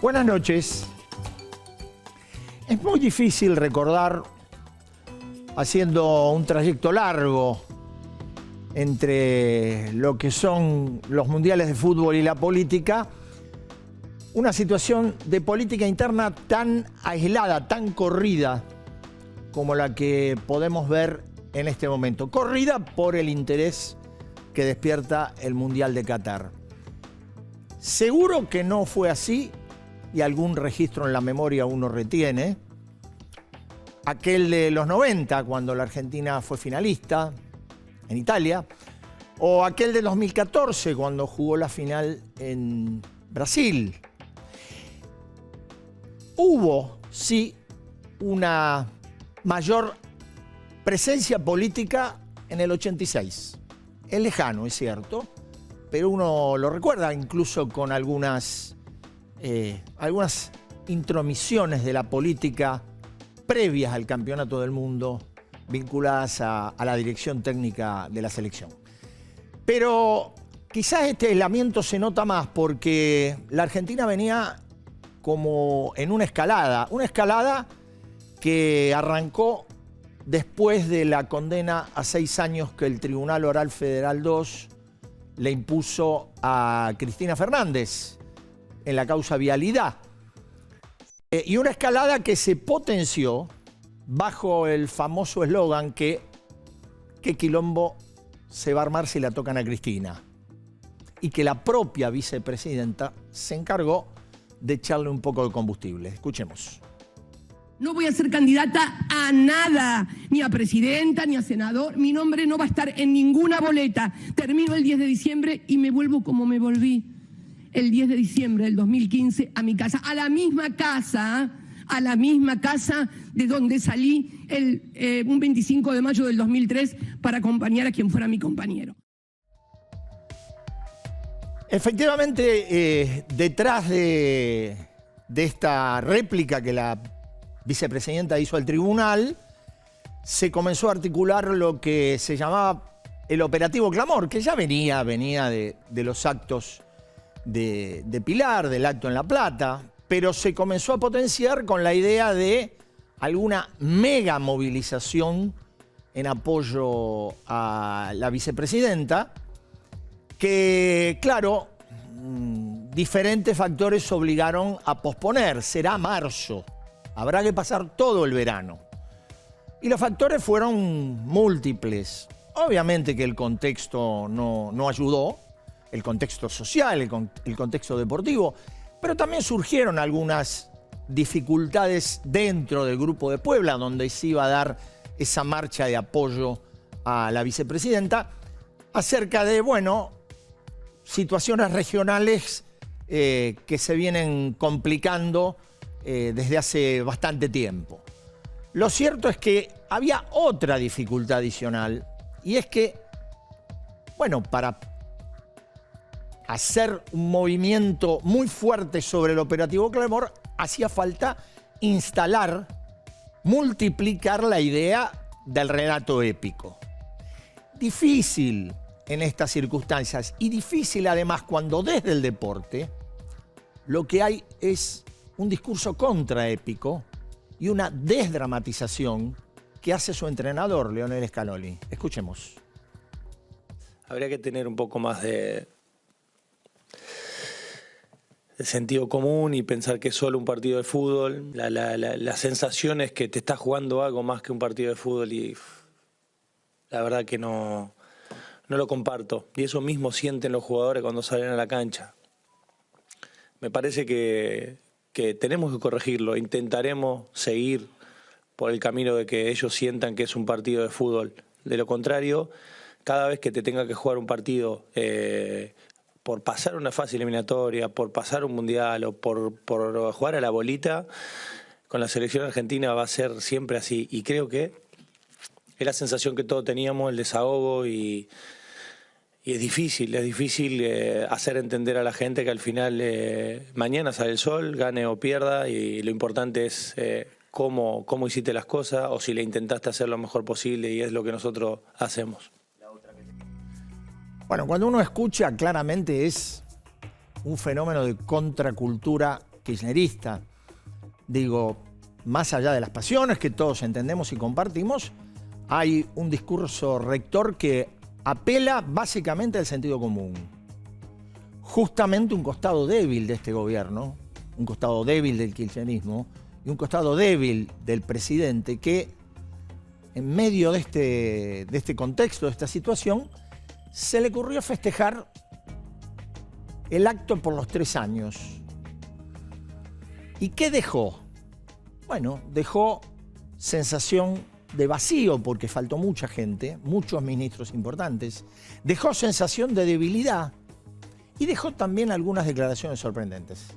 Buenas noches. Es muy difícil recordar, haciendo un trayecto largo entre lo que son los mundiales de fútbol y la política, una situación de política interna tan aislada, tan corrida como la que podemos ver en este momento. Corrida por el interés que despierta el Mundial de Qatar. Seguro que no fue así, y algún registro en la memoria uno retiene. Aquel de los 90, cuando la Argentina fue finalista en Italia, o aquel de 2014, cuando jugó la final en Brasil. Hubo, sí, una mayor presencia política en el 86. Es lejano, es cierto, pero uno lo recuerda incluso con algunas intromisiones de la política previas al Campeonato del Mundo, vinculadas a la dirección técnica de la selección. Pero quizás este aislamiento se nota más porque la Argentina venía como en una escalada que arrancó después de la condena a 6 años que el Tribunal Oral Federal 2 le impuso a Cristina Fernández en la causa Vialidad. Y una escalada que se potenció bajo el famoso eslogan que qué quilombo se va a armar si la tocan a Cristina. Y que la propia vicepresidenta se encargó de echarle un poco de combustible. Escuchemos. No voy a ser candidata a nada, ni a presidenta, ni a senador. Mi nombre no va a estar en ninguna boleta. Termino el 10 de diciembre y me vuelvo como me volví el 10 de diciembre del 2015 a mi casa, a la misma casa de donde salí un 25 de mayo del 2003 para acompañar a quien fuera mi compañero. Efectivamente, detrás de esta réplica que la vicepresidenta hizo al tribunal, se comenzó a articular lo que se llamaba el operativo Clamor, que ya venía de los actos de Pilar, del acto en La Plata, pero se comenzó a potenciar con la idea de alguna mega movilización en apoyo a la vicepresidenta, que, claro, diferentes factores obligaron a posponer. Será marzo, habrá que pasar todo el verano. Y los factores fueron múltiples. Obviamente que el contexto no ayudó, el contexto social, el contexto deportivo, pero también surgieron algunas dificultades dentro del Grupo de Puebla, donde se iba a dar esa marcha de apoyo a la vicepresidenta, acerca de, bueno, situaciones regionales que se vienen complicando desde hace bastante tiempo. Lo cierto es que había otra dificultad adicional, y es que, bueno, para hacer un movimiento muy fuerte sobre el operativo Clamor, hacía falta instalar, multiplicar la idea del relato épico. Difícil en estas circunstancias, y difícil además cuando desde el deporte lo que hay es un discurso contraépico y una desdramatización que hace su entrenador, Lionel Scaloni. Escuchemos. Habría que tener un poco más de sentido común y pensar que es solo un partido de fútbol. La sensación es que te estás jugando algo más que un partido de fútbol, y la verdad que no lo comparto. Y eso mismo sienten los jugadores cuando salen a la cancha. Me parece que tenemos que corregirlo. Intentaremos seguir por el camino de que ellos sientan que es un partido de fútbol. De lo contrario, cada vez que te tenga que jugar un partido por pasar una fase eliminatoria, por pasar un mundial o por jugar a la bolita, con la selección argentina va a ser siempre así. Y creo que es la sensación que todos teníamos, el desahogo, y es difícil hacer entender a la gente que al final mañana sale el sol, gane o pierda, y lo importante es cómo hiciste las cosas o si le intentaste hacer lo mejor posible, y es lo que nosotros hacemos. Bueno, cuando uno escucha, claramente es un fenómeno de contracultura kirchnerista. Digo, más allá de las pasiones que todos entendemos y compartimos, hay un discurso rector que apela básicamente al sentido común. Justamente un costado débil de este gobierno, un costado débil del kirchnerismo y un costado débil del presidente que en medio de este contexto, de esta situación, se le ocurrió festejar el acto por los 3 años. ¿Y qué dejó? Bueno, dejó sensación de vacío porque faltó mucha gente, muchos ministros importantes. Dejó sensación de debilidad y dejó también algunas declaraciones sorprendentes.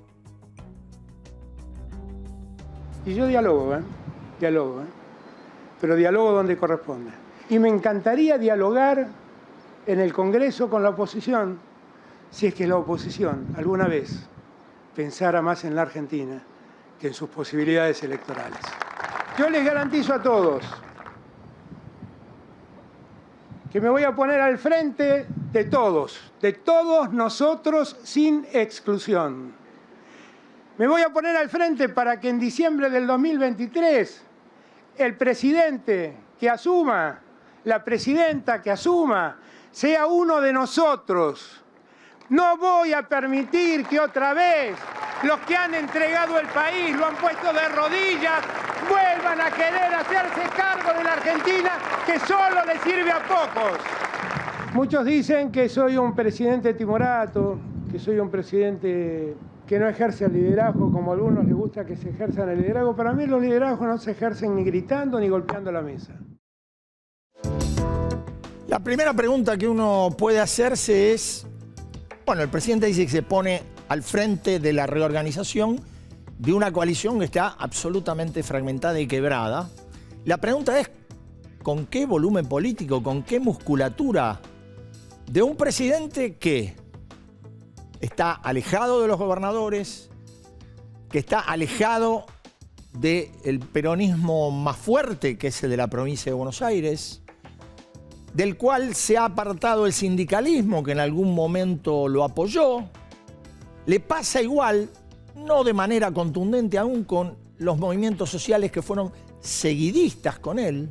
Y yo dialogo, pero dialogo donde corresponde. Y me encantaría dialogar en el Congreso con la oposición, si es que la oposición alguna vez pensara más en la Argentina que en sus posibilidades electorales. Yo les garantizo a todos que me voy a poner al frente de todos nosotros sin exclusión. Me voy a poner al frente para que en diciembre del 2023 el presidente que asuma, la presidenta que asuma, sea uno de nosotros. No voy a permitir que otra vez los que han entregado el país, lo han puesto de rodillas, vuelvan a querer hacerse cargo de la Argentina que solo le sirve a pocos. Muchos dicen que soy un presidente timorato, que soy un presidente que no ejerce el liderazgo como a algunos les gusta que se ejerzan el liderazgo. Para mí los liderazgos no se ejercen ni gritando ni golpeando la mesa. La primera pregunta que uno puede hacerse es, bueno, el presidente dice que se pone al frente de la reorganización de una coalición que está absolutamente fragmentada y quebrada. La pregunta es, ¿con qué volumen político, con qué musculatura de un presidente que está alejado de los gobernadores, que está alejado del peronismo más fuerte, que es el de la provincia de Buenos Aires, del cual se ha apartado el sindicalismo, que en algún momento lo apoyó? Le pasa igual, no de manera contundente aún, con los movimientos sociales que fueron seguidistas con él.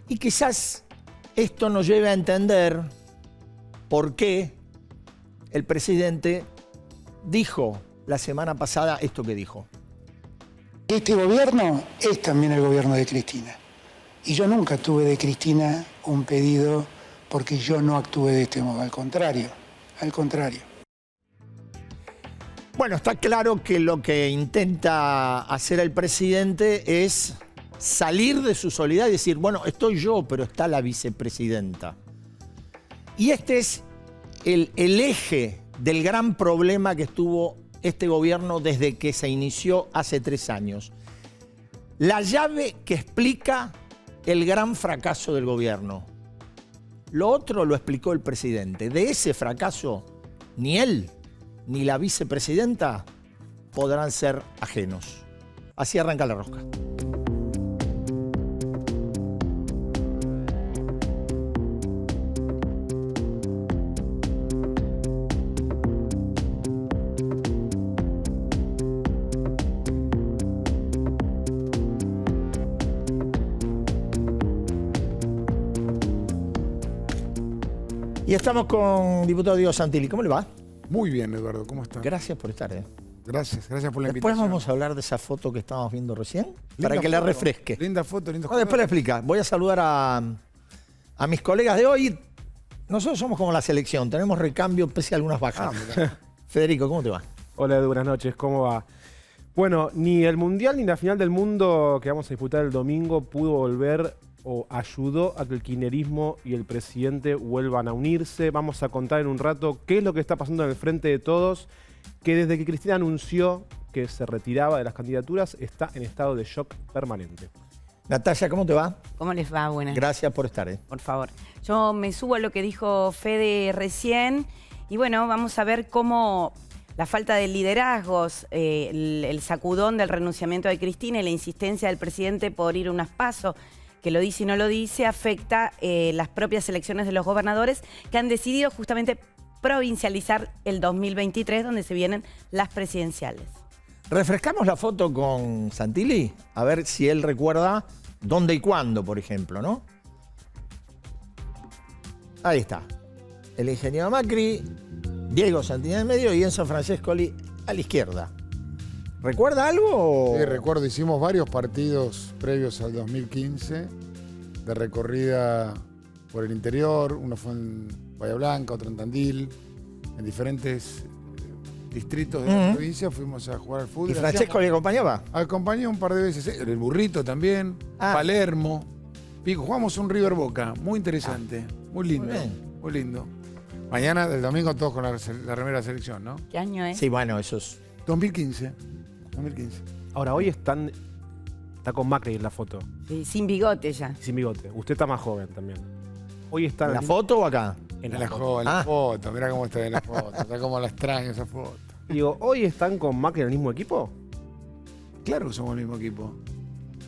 Y quizás esto nos lleve a entender por qué el presidente dijo la semana pasada esto que dijo. Este gobierno es también el gobierno de Cristina. Y yo nunca tuve de Cristina un pedido porque yo no actué de este modo. Al contrario. Bueno, está claro que lo que intenta hacer el presidente es salir de su soledad y decir, bueno, estoy yo, pero está la vicepresidenta. Y este es el eje del gran problema que tuvo este gobierno desde que se inició hace 3 años. La llave que explica el gran fracaso del gobierno. Lo otro lo explicó el presidente. De ese fracaso, ni él ni la vicepresidenta podrán ser ajenos. Así arranca La Rosca. Y estamos con diputado Diego Santilli. ¿Cómo le va? Muy bien, Eduardo. ¿Cómo está? Gracias por estar. Gracias por la Después invitación. vamos a hablar de esa foto que estábamos viendo recién, Linda para que la foto, refresque. Linda foto, lindo No, después le explica. Voy a saludar a mis colegas de hoy. Nosotros somos como la selección, tenemos recambio pese a algunas bajas. Federico, ¿cómo te va? Hola, Edu, buenas noches, ¿cómo va? Bueno, ni el Mundial ni la final del mundo que vamos a disputar el domingo pudo volver o ayudó a que el kirchnerismo y el presidente vuelvan a unirse. Vamos a contar en un rato qué es lo que está pasando en el frente de todos, que desde que Cristina anunció que se retiraba de las candidaturas está en estado de shock permanente. Natalia, ¿cómo te va? ¿Cómo les va? Buenas. Gracias por estar. Por favor. Yo me subo a lo que dijo Fede recién y bueno, vamos a ver cómo la falta de liderazgos, el sacudón del renunciamiento de Cristina y la insistencia del presidente por ir a unas PASO, que lo dice y no lo dice, afecta las propias elecciones de los gobernadores que han decidido justamente provincializar el 2023, donde se vienen las presidenciales. Refrescamos la foto con Santilli, a ver si él recuerda dónde y cuándo, por ejemplo, ¿no? Ahí está. El ingeniero Macri, Diego Santilli en el medio y Enzo Francescoli a la izquierda. ¿Recuerda algo? Sí, recuerdo, hicimos varios partidos previos al 2015 de recorrida por el interior. Uno fue en Bahía Blanca, otro en Tandil, en diferentes distritos de la provincia fuimos a jugar al fútbol. ¿Y Francesco le acompañaba? Acompañé un par de veces, el Burrito también, Palermo, Pico. Jugamos un River Boca, muy interesante, muy lindo, muy lindo. Mañana, del domingo, todos con la remera de selección, ¿no? ¿Qué año es? Sí, bueno, eso es... 2015. Ahora, hoy está con Macri en la foto. Sí, sin bigote ya. Sin bigote. Usted está más joven también. Hoy está ¿En la foto o acá? En la foto, mirá cómo está en la foto, está como la extraño esa foto. Digo, ¿hoy están con Macri en el mismo equipo? Claro que somos el mismo equipo.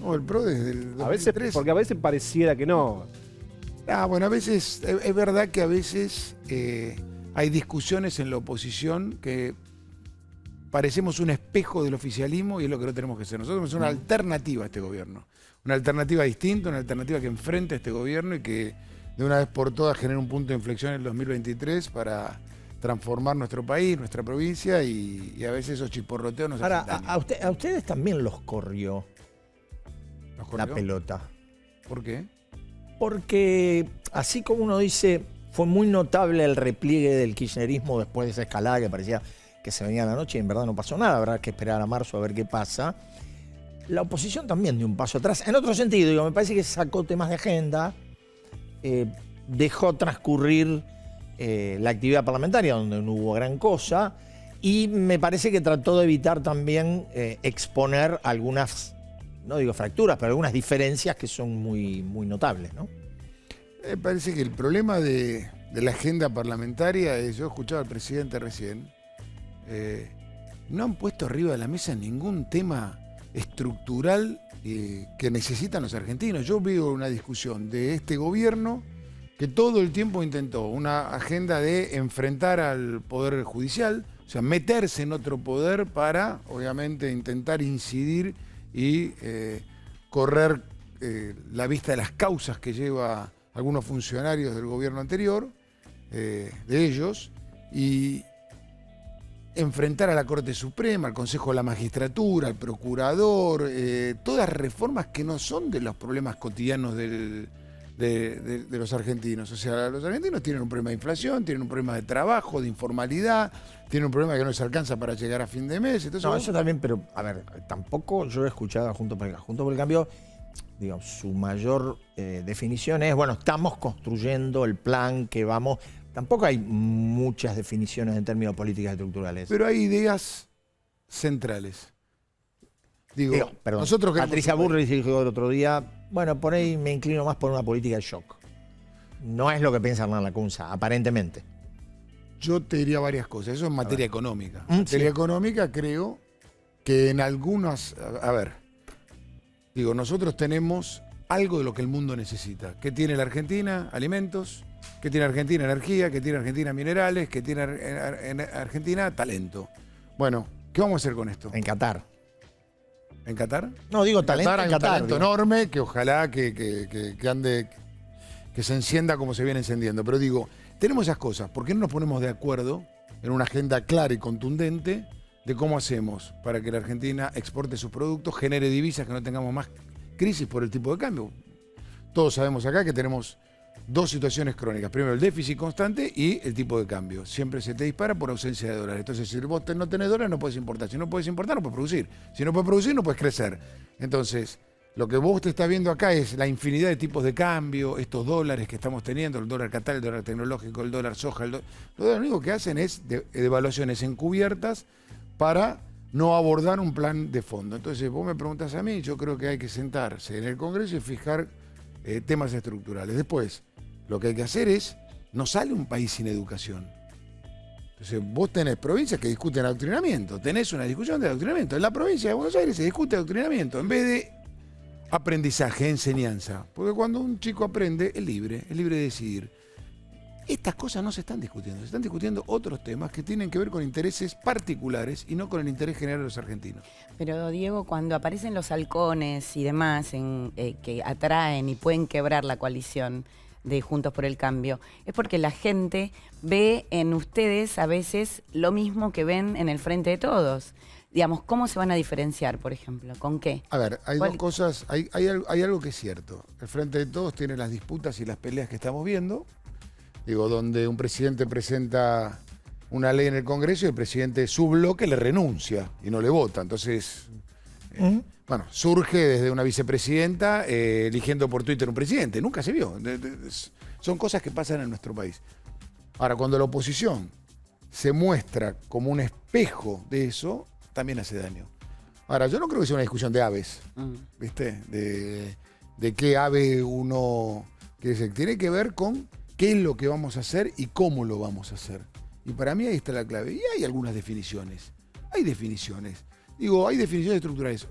No, el PRO desde el 2003. A veces, porque a veces pareciera que no. Bueno, a veces, es verdad que a veces hay discusiones en la oposición que parecemos un espejo del oficialismo y es lo que no tenemos que ser. Nosotros somos una alternativa a este gobierno. Una alternativa distinta, una alternativa que enfrente a este gobierno y que de una vez por todas genere un punto de inflexión en el 2023 para transformar nuestro país, nuestra provincia y a veces esos chisporroteos nos hacen daño. A ustedes también los corrió la pelota. ¿Por qué? Porque así como uno dice, fue muy notable el repliegue del kirchnerismo después de esa escalada que parecía que se venía a la noche y en verdad no pasó nada, habrá que esperar a marzo a ver qué pasa. La oposición también dio un paso atrás. En otro sentido, digo, me parece que sacó temas de agenda, dejó transcurrir la actividad parlamentaria donde no hubo gran cosa y me parece que trató de evitar también exponer algunas, no digo fracturas, pero algunas diferencias que son muy, muy notables, ¿no? Me parece que el problema de la agenda parlamentaria es, yo escuchaba al presidente recién, no han puesto arriba de la mesa ningún tema estructural que necesitan los argentinos. Yo veo una discusión de este gobierno que todo el tiempo intentó una agenda de enfrentar al Poder Judicial, o sea, meterse en otro poder para, obviamente, intentar incidir y correr la vista de las causas que lleva algunos funcionarios del gobierno anterior, de ellos, y enfrentar a la Corte Suprema, al Consejo de la Magistratura, al Procurador, todas reformas que no son de los problemas cotidianos de los argentinos. O sea, los argentinos tienen un problema de inflación, tienen un problema de trabajo, de informalidad, tienen un problema que no les alcanza para llegar a fin de mes. Entonces, no, eso también, pero a ver, tampoco yo he escuchado a Juntos por el Cambio, digamos, su mayor definición es, bueno, estamos construyendo el plan que vamos... Tampoco hay muchas definiciones en términos de políticas estructurales. Pero hay ideas centrales. Digo, perdón, nosotros Patricia Bullrich dijo el otro día, bueno, por ahí me inclino más por una política de shock. No es lo que piensa Hernán Lacunza, aparentemente. Yo te diría varias cosas. Eso en materia económica. En materia económica creo que en algunas... A ver, digo, nosotros tenemos algo de lo que el mundo necesita. ¿Qué tiene la Argentina? Alimentos. ¿Qué tiene Argentina? Energía. ¿Qué tiene Argentina? Minerales. ¿Qué tiene Argentina? Talento. Bueno, ¿qué vamos a hacer con esto? En Qatar. ¿En Qatar? No, digo talento en Qatar. Hay un talento enorme que ojalá que ande, que se encienda como se viene encendiendo. Pero digo, tenemos esas cosas. ¿Por qué no nos ponemos de acuerdo en una agenda clara y contundente de cómo hacemos para que la Argentina exporte sus productos, genere divisas, que no tengamos más crisis por el tipo de cambio? Todos sabemos acá que tenemos dos situaciones crónicas. Primero, el déficit constante y el tipo de cambio. Siempre se te dispara por ausencia de dólares. Entonces, si vos no tenés dólares, no puedes importar. Si no puedes importar, no puedes producir. Si no puedes producir, no puedes crecer. Entonces, lo que vos te estás viendo acá es la infinidad de tipos de cambio, estos dólares que estamos teniendo, el dólar Qatar, el dólar tecnológico, el dólar soja. Lo único que hacen es devaluaciones encubiertas para no abordar un plan de fondo. Entonces, vos me preguntás a mí, yo creo que hay que sentarse en el Congreso y fijar temas estructurales. Después, lo que hay que hacer es, no sale un país sin educación. Entonces vos tenés provincias que discuten adoctrinamiento, tenés una discusión de adoctrinamiento. En la provincia de Buenos Aires se discute adoctrinamiento en vez de aprendizaje, enseñanza. Porque cuando un chico aprende, es libre de decidir. Estas cosas no se están discutiendo. Se están discutiendo otros temas que tienen que ver con intereses particulares y no con el interés general de los argentinos. Pero Diego, cuando aparecen los halcones y demás que atraen y pueden quebrar la coalición de Juntos por el Cambio, es porque la gente ve en ustedes a veces lo mismo que ven en el Frente de Todos. Digamos, ¿cómo se van a diferenciar, por ejemplo? ¿Con qué? A ver, hay dos cosas. Hay algo que es cierto. El Frente de Todos tiene las disputas y las peleas que estamos viendo. Digo, donde un presidente presenta una ley en el Congreso y el presidente de su bloque le renuncia y no le vota. Entonces, bueno, surge desde una vicepresidenta eligiendo por Twitter un presidente. Nunca se vio. Son cosas que pasan en nuestro país. Ahora, cuando la oposición se muestra como un espejo de eso, también hace daño. Ahora, yo no creo que sea una discusión de aves, ¿viste? De qué ave uno quiere ser. Tiene que ver con qué es lo que vamos a hacer y cómo lo vamos a hacer. Y para mí ahí está la clave. Y hay algunas definiciones. Hay definiciones. Digo, hay definiciones estructurales.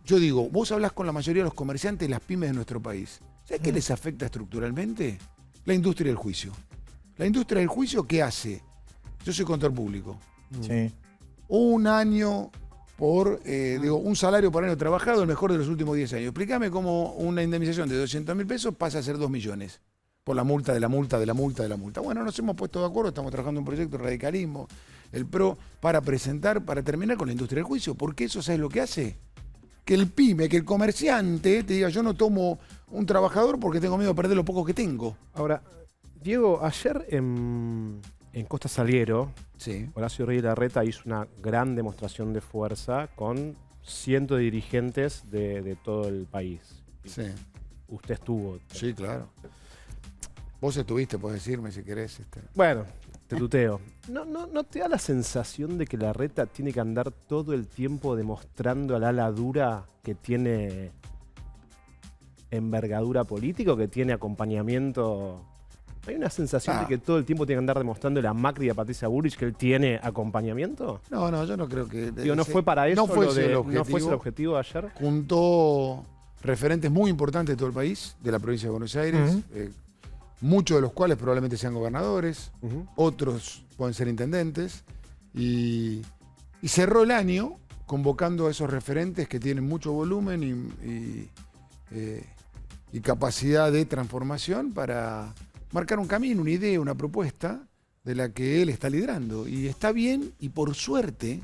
Yo digo, vos hablás con la mayoría de los comerciantes y las pymes de nuestro país. ¿Sabés qué les afecta estructuralmente? La industria del juicio. La industria del juicio, ¿qué hace? Yo soy contador público. Sí. Un año por, un salario por año trabajado, el mejor de los últimos 10 años. Explícame cómo una indemnización de 200.000 pesos pasa a ser 2 millones. Por la multa, de la multa, de la multa, de la multa. Bueno, nos hemos puesto de acuerdo, estamos trabajando en un proyecto de radicalismo, el PRO, para terminar con la industria del juicio. Porque eso, ¿sabes lo que hace? Que el pyme, que el comerciante te diga, yo no tomo un trabajador porque tengo miedo de perder lo poco que tengo. Ahora, Diego, ayer en Costa Saliero, Sí. Horacio Rey Larreta hizo una gran demostración de fuerza con cientos de dirigentes de todo el país. Sí. Usted estuvo. Sí, claro. Vos estuviste, podés decirme si querés. Bueno, te tuteo. ¿No te da la sensación de que Larreta tiene que andar todo el tiempo demostrando al ala dura que tiene envergadura política o que tiene acompañamiento? ¿Hay una sensación de que todo el tiempo tiene que andar demostrando a Macri y a Patricia Bullrich que él tiene acompañamiento? No, yo no creo que... Digo, ¿no fue para eso? No fue ese el objetivo. ¿No fue ese el objetivo de ayer? Juntó referentes muy importantes de todo el país, de la provincia de Buenos Aires, muchos de los cuales probablemente sean gobernadores, otros pueden ser intendentes, y cerró el año convocando a esos referentes que tienen mucho volumen y capacidad de transformación para marcar un camino, una idea, una propuesta de la que él está liderando. Y está bien, y por suerte,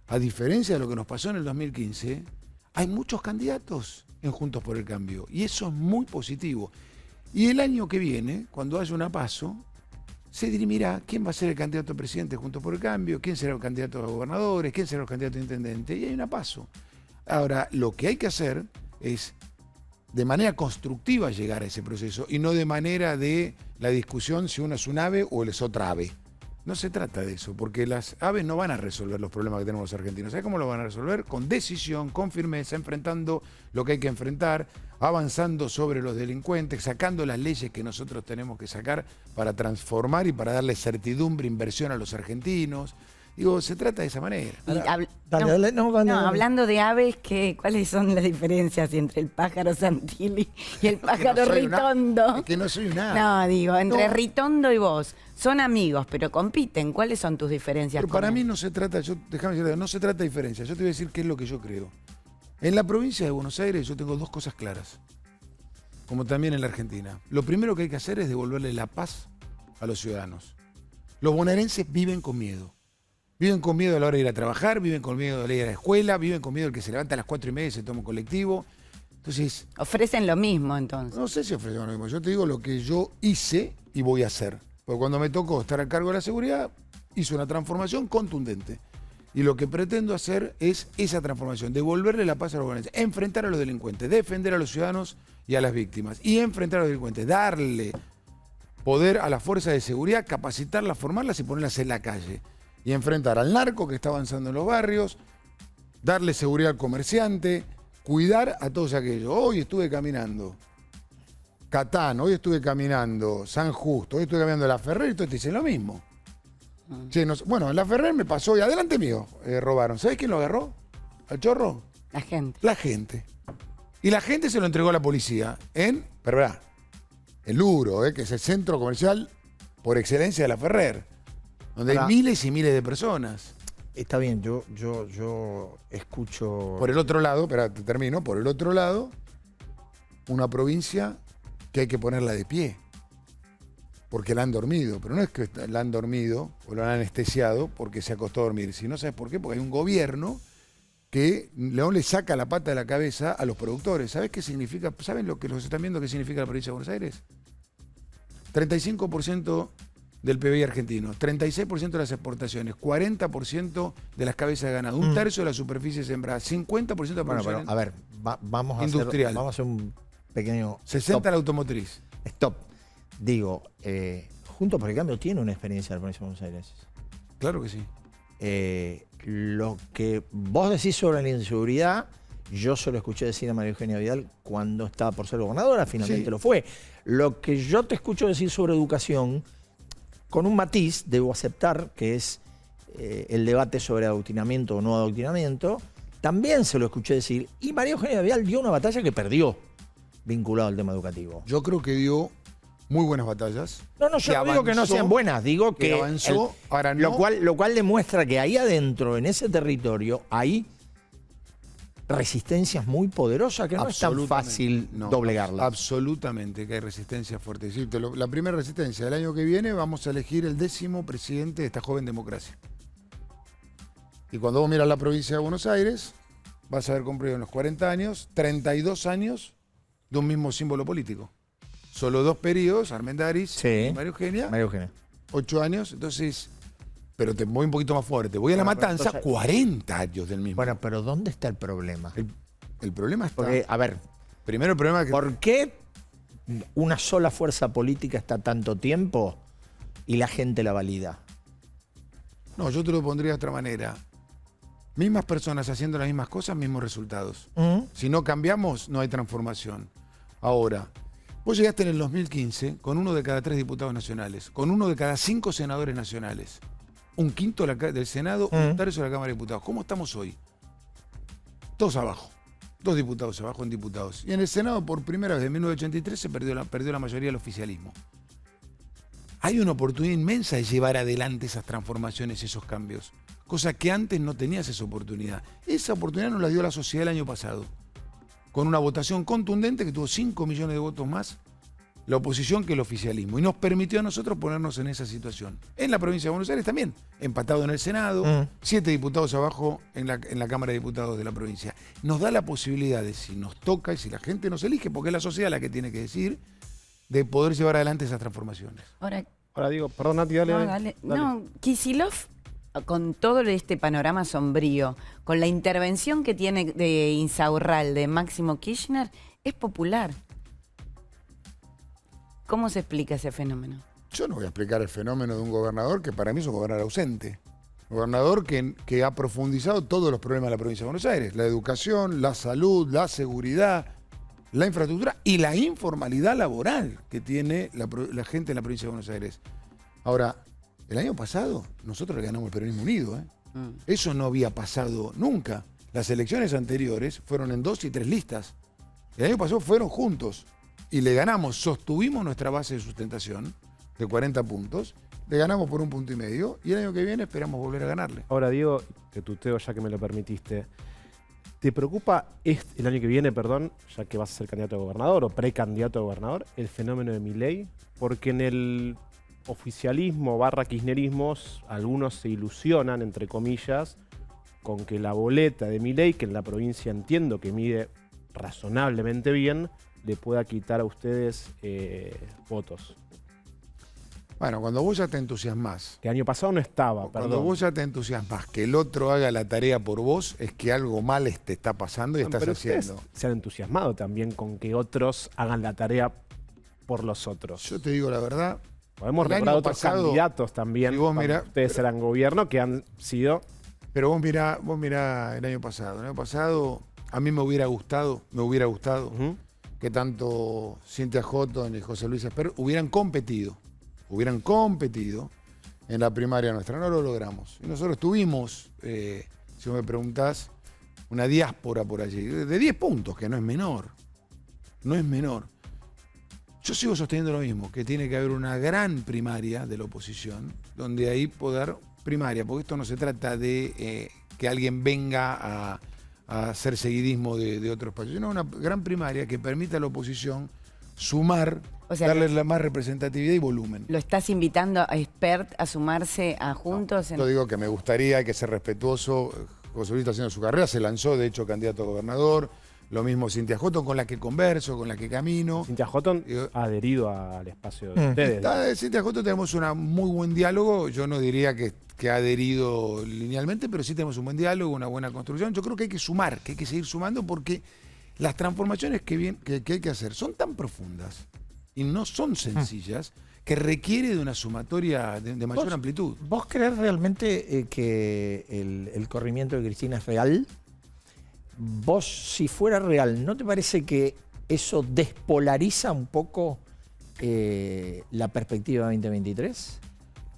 a diferencia de lo que nos pasó en el 2015, hay muchos candidatos en Juntos por el Cambio. Y eso es muy positivo. Y el año que viene, cuando haya una PASO, se dirimirá quién va a ser el candidato a presidente de Juntos por el Cambio, quién será el candidato a gobernadores, quién será el candidato a intendente. Y hay una PASO. Ahora, lo que hay que hacer es de manera constructiva llegar a ese proceso y no de manera de la discusión si uno es un ave o él es otra ave. No se trata de eso, porque las aves no van a resolver los problemas que tenemos los argentinos. ¿Sabes cómo lo van a resolver? Con decisión, con firmeza, enfrentando lo que hay que enfrentar, avanzando sobre los delincuentes, sacando las leyes que nosotros tenemos que sacar para transformar y para darle certidumbre, inversión a los argentinos. Digo, se trata de esa manera. Hablando de aves, ¿cuáles son las diferencias entre el pájaro Santilli y el pájaro Ritondo? Es que no soy un ave. No, digo, entre Ritondo y vos. Son amigos, pero compiten. ¿Cuáles son tus diferencias? Pero para mí no se trata, déjame decirte, no se trata de diferencias. Yo te voy a decir qué es lo que yo creo. En la provincia de Buenos Aires yo tengo dos cosas claras, como también en la Argentina. Lo primero que hay que hacer es devolverle la paz a los ciudadanos. Los bonaerenses viven con miedo. Viven con miedo a la hora de ir a trabajar, viven con miedo de ir a la escuela, viven con miedo del que se levanta a las 4:30 y se toma un colectivo. Entonces... Ofrecen lo mismo, entonces. No sé si ofrecen lo mismo. Yo te digo lo que yo hice y voy a hacer. Porque cuando me tocó estar a cargo de la seguridad, hice una transformación contundente. Y lo que pretendo hacer es esa transformación, devolverle la paz a los bonaerenses, enfrentar a los delincuentes, defender a los ciudadanos y a las víctimas. Y enfrentar a los delincuentes, darle poder a las fuerzas de seguridad, capacitarlas, formarlas y ponerlas en la calle. Y enfrentar al narco que está avanzando en los barrios, darle seguridad al comerciante, cuidar a todos aquellos. Hoy estuve caminando Catán, hoy estuve caminando San Justo, hoy estuve caminando La Ferrer y todos te dicen lo mismo. Che, bueno, en La Ferrer me pasó y adelante mío robaron. ¿Sabés quién lo agarró? ¿Al chorro? La gente. La gente. Y la gente se lo entregó a la policía en, el Luro, que es el centro comercial por excelencia de la Ferrer, donde Ahora, hay miles y miles de personas. Está bien, yo escucho... Por el otro lado, espera, te termino, por el otro lado, una provincia que hay que ponerla de pie. Porque la han dormido, pero no es que la han dormido o la han anestesiado porque se acostó a dormir, sino ¿sabes por qué? Porque hay un gobierno que no le saca la pata de la cabeza a los productores. ¿Sabes qué significa? ¿Saben lo que los están viendo qué significa la provincia de Buenos Aires? 35% del PBI argentino, 36% de las exportaciones, 40% de las cabezas de ganado, un tercio de la superficie sembrada, 50% de la Bueno, producción pero a ver, vamos industrial. vamos a hacer un pequeño 60 la automotriz. stop. Digo, Juntos por el Cambio tiene una experiencia en la provincia de Buenos Aires. Claro que sí. Lo que vos decís sobre la inseguridad, yo se lo escuché decir a María Eugenia Vidal cuando estaba por ser gobernadora, finalmente Sí. lo fue. Lo que yo te escucho decir sobre educación, con un matiz, debo aceptar, que es el debate sobre adoctrinamiento o no adoctrinamiento, también se lo escuché decir. Y María Eugenia Vidal dio una batalla que perdió vinculado al tema educativo. Yo creo que dio muy buenas batallas. No, yo no digo que no sean buenas, digo que avanzó, ahora no. lo cual demuestra que ahí adentro, en ese territorio, hay resistencias muy poderosas que no es tan fácil doblegarlas. Absolutamente, que hay resistencia fuerte. Es decir, la primera resistencia del año que viene vamos a elegir el 10º presidente de esta joven democracia. Y cuando vos miras la provincia de Buenos Aires, vas a haber cumplido en los 40 años, 32 años de un mismo símbolo político. Solo 2 periodos, Armendáriz y María Eugenia. 8 años, entonces... Pero te voy un poquito más fuerte. Voy a La Matanza, entonces, 40 años del mismo. Bueno, pero ¿dónde está el problema? El problema está... Porque, a ver, primero el problema es que... ¿por qué una sola fuerza política está tanto tiempo y la gente la valida? No, yo te lo pondría de otra manera. Mismas personas haciendo las mismas cosas, mismos resultados. Si no cambiamos, no hay transformación. Ahora, vos llegaste en el 2015 con 1 de cada 3 diputados nacionales, con 1 de cada 5 senadores nacionales. 1/5 del Senado, 1/3 de la Cámara de Diputados. ¿Cómo estamos hoy? Todos abajo. 2 diputados abajo en diputados. Y en el Senado, por primera vez en 1983, se perdió la mayoría del oficialismo. Hay una oportunidad inmensa de llevar adelante esas transformaciones, esos cambios. Cosa que antes no tenías esa oportunidad. Esa oportunidad nos la dio la sociedad el año pasado. Con una votación contundente que tuvo 5 millones de votos más la oposición que el oficialismo. Y nos permitió a nosotros ponernos en esa situación. En la provincia de Buenos Aires también. Empatado en el Senado, 7 diputados abajo en la Cámara de Diputados de la provincia. Nos da la posibilidad de, si nos toca y si la gente nos elige, porque es la sociedad la que tiene que decir, de poder llevar adelante esas transformaciones. Ahora digo, perdón Nati, dale. No, Kicillof, con todo este panorama sombrío, con la intervención que tiene de Insaurral, de Máximo Kirchner, es popular. ¿Cómo se explica ese fenómeno? Yo no voy a explicar el fenómeno de un gobernador que para mí es un gobernador ausente. Un gobernador que ha profundizado todos los problemas de la provincia de Buenos Aires. La educación, la salud, la seguridad, la infraestructura y la informalidad laboral que tiene la gente en la provincia de Buenos Aires. Ahora, el año pasado nosotros le ganamos el Peronismo Unido. Eso no había pasado nunca. Las elecciones anteriores fueron en 2 y 3 listas. El año pasado fueron juntos. Y le ganamos, sostuvimos nuestra base de sustentación de 40 puntos, le ganamos por 1,5 puntos y el año que viene esperamos volver a ganarle. Ahora, Diego, te tuteo ya que me lo permitiste. ¿Te preocupa el año que viene, ya que vas a ser candidato a gobernador o precandidato a gobernador, el fenómeno de Milei? Porque en el oficialismo / kirchnerismo algunos se ilusionan, entre comillas, con que la boleta de Milei, que en la provincia entiendo que mide razonablemente bien, le pueda quitar a ustedes votos. Bueno, cuando vos ya te entusiasmás. Que año pasado no estaba, Cuando vos ya te entusiasmás que el otro haga la tarea por vos, es que algo mal te está pasando y estás haciendo. Se han entusiasmado también con que otros hagan la tarea por los otros. Yo te digo la verdad. Podemos recordar otros candidatos también. Si vos mirá, ustedes eran gobierno que han sido. Pero vos mirá el año pasado. El año pasado a mí me hubiera gustado que tanto Cintia Houghton y José Luis Esper hubieran competido en la primaria nuestra. No lo logramos. Y nosotros tuvimos, si me preguntás, una diáspora por allí, de 10 puntos, que no es menor. No es menor. Yo sigo sosteniendo lo mismo, que tiene que haber una gran primaria de la oposición, donde ahí poder primaria, porque esto no se trata de que alguien venga a hacer seguidismo de otros espacios, sino una gran primaria que permita a la oposición sumar, O sea, darle la más representatividad y volumen. ¿Lo estás invitando a Expert a sumarse a Juntos? Yo digo que me gustaría, hay que ser respetuoso. José Luis está haciendo su carrera, se lanzó, de hecho, candidato a gobernador. Lo mismo Cintia Houghton, con la que converso, con la que camino. Cintia Houghton ha adherido al espacio de ustedes. Cintia Houghton tenemos un muy buen diálogo. Yo no diría que ha adherido linealmente, pero sí tenemos un buen diálogo, una buena construcción. Yo creo que hay que sumar, que hay que seguir sumando, porque las transformaciones que hay que hacer son tan profundas y no son sencillas, que requiere de una sumatoria de mayor amplitud. ¿Vos creés realmente que el corrimiento de Cristina es real? Vos, si fuera real, ¿no te parece que eso despolariza un poco la perspectiva 2023?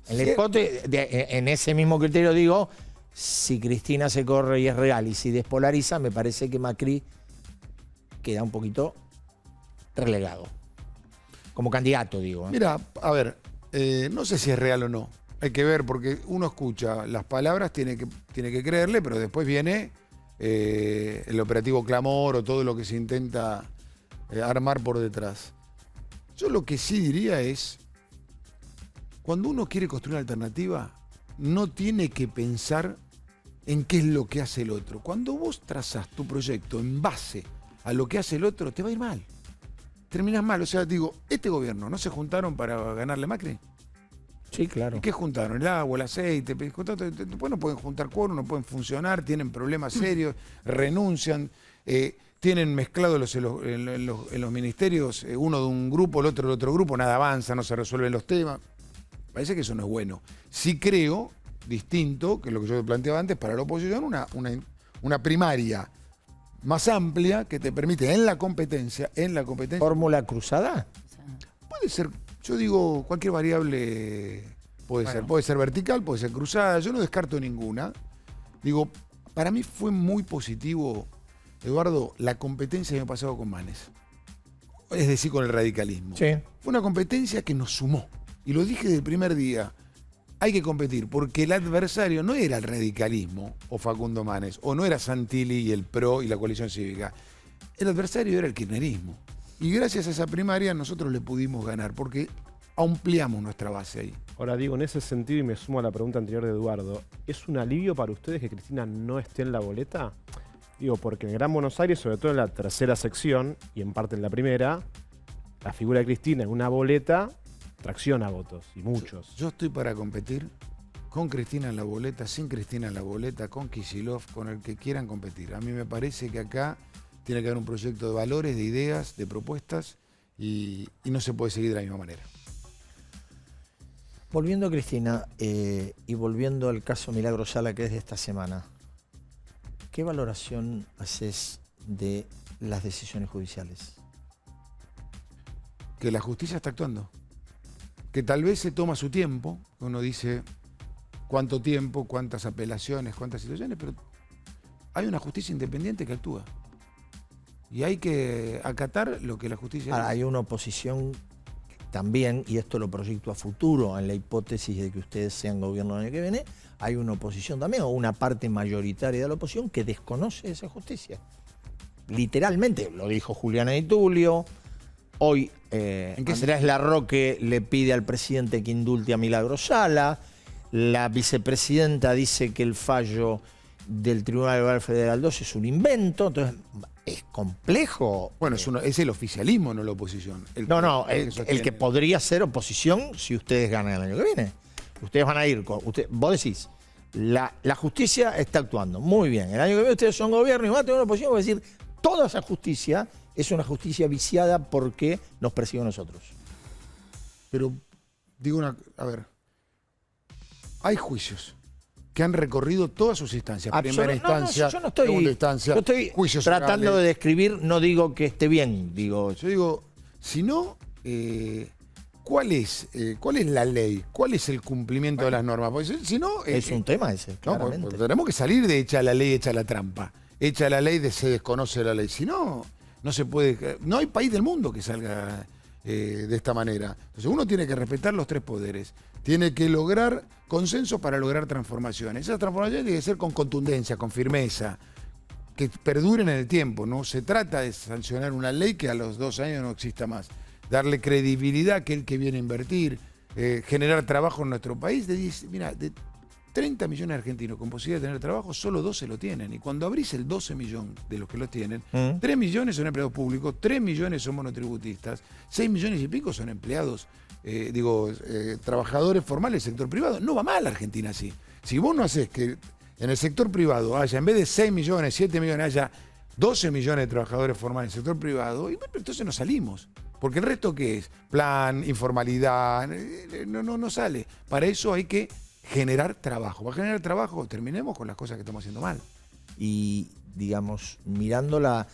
En ese mismo criterio digo, si Cristina se corre y es real, y si despolariza, me parece que Macri queda un poquito relegado. Como candidato, digo. Mira, a ver, no sé si es real o no. Hay que ver, porque uno escucha las palabras, tiene que creerle, pero después viene el operativo Clamor o todo lo que se intenta armar por detrás. Yo lo que sí diría es, cuando uno quiere construir una alternativa, no tiene que pensar en qué es lo que hace el otro. Cuando vos trazás tu proyecto en base a lo que hace el otro, te va a ir mal. Terminás mal. O sea, digo, este gobierno, ¿no se juntaron para ganarle a Macri? Sí, claro. ¿Y qué juntaron? El agua, el aceite. Después no pueden juntar quórum, no pueden funcionar, tienen problemas serios, renuncian, tienen mezclados en los ministerios, uno de un grupo, el otro de otro grupo, nada avanza, no se resuelven los temas. Parece que eso no es bueno. Sí creo, distinto, que lo que yo planteaba antes, para la oposición, una primaria más amplia que te permite en la competencia. ¿Fórmula cruzada? Puede ser, yo digo, cualquier variable puede ser. Puede ser vertical, puede ser cruzada, yo no descarto ninguna. Digo, para mí fue muy positivo, Eduardo, la competencia que me pasado con Manes. Es decir, con el radicalismo. Sí. Fue una competencia que nos sumó. Y lo dije desde el primer día. Hay que competir, porque el adversario no era el radicalismo o Facundo Manes, o no era Santilli y el PRO y la coalición cívica. El adversario era el kirchnerismo. Y gracias a esa primaria nosotros le pudimos ganar, porque ampliamos nuestra base ahí. Ahora digo, en ese sentido, y me sumo a la pregunta anterior de Eduardo, ¿es un alivio para ustedes que Cristina no esté en la boleta? Digo, porque en el Gran Buenos Aires, sobre todo en la tercera sección, y en parte en la primera, la figura de Cristina en una boleta tracciona votos, y muchos. Yo estoy para competir con Cristina en la boleta, sin Cristina en la boleta, con Kicillof, con el que quieran competir. A mí me parece que acá tiene que haber un proyecto de valores, de ideas, de propuestas, y no se puede seguir de la misma manera. Volviendo a Cristina y volviendo al caso Milagro Sala, que es de esta semana, ¿qué valoración haces de las decisiones judiciales? Que la justicia está actuando. Que tal vez se toma su tiempo, uno dice cuánto tiempo, cuántas apelaciones, cuántas situaciones, pero hay una justicia independiente que actúa. Y hay que acatar lo que la justicia... Ahora, hay una oposición también, y esto lo proyecto a futuro, en la hipótesis de que ustedes sean gobierno el año que viene, hay una oposición también, o una parte mayoritaria de la oposición que desconoce esa justicia. Literalmente, lo dijo Juliana Di Tulio. Hoy Andrés Larroque le pide al presidente que indulte a Milagro Sala. La vicepresidenta dice que el fallo del Tribunal Legal Federal 2 es un invento. Entonces, es complejo. Bueno, es el oficialismo, no la oposición. El que podría ser oposición si ustedes ganan el año que viene. Ustedes van a ir con... vos decís, la justicia está actuando. Muy bien. El año que viene ustedes son gobierno y van a tener una oposición. Voy a decir, toda esa justicia es una justicia viciada porque nos persigue a nosotros. Pero, digo a ver, hay juicios que han recorrido todas sus instancias. Primera instancia, yo no estoy, segunda instancia, yo estoy juicios tratando orales. de describir, no digo que esté bien, digo... Yo digo, si no, ¿cuál es la ley? ¿Cuál es el cumplimiento de las normas? Porque si no... es un tema ese, claramente. Pues tenemos que salir de hecha la ley, hecha la trampa. Hecha la ley, se desconoce la ley. Si no, no se puede... No hay país del mundo que salga de esta manera. Entonces uno tiene que respetar los tres poderes, tiene que lograr consenso para lograr transformaciones. Esas transformaciones tienen que ser con contundencia, con firmeza, que perduren en el tiempo. No se trata de sancionar una ley que a los 2 años no exista más. Darle credibilidad a aquel que viene a invertir, generar trabajo en nuestro país. Mira, de 30 millones de argentinos con posibilidad de tener trabajo, solo 12 lo tienen. Y cuando abrís el 12 millones de los que lo tienen, 3 millones son empleados públicos, 3 millones son monotributistas, 6 millones y pico son empleados, trabajadores formales del sector privado. No va mal Argentina así. Si vos no haces que en el sector privado haya, en vez de 6 millones, 7 millones, haya 12 millones de trabajadores formales en el sector privado, y bueno, entonces nos salimos. Porque el resto, ¿qué es? Plan, informalidad, no sale. Para eso hay que generar trabajo. Para generar trabajo, terminemos con las cosas que estamos haciendo mal. Y, digamos, mirando la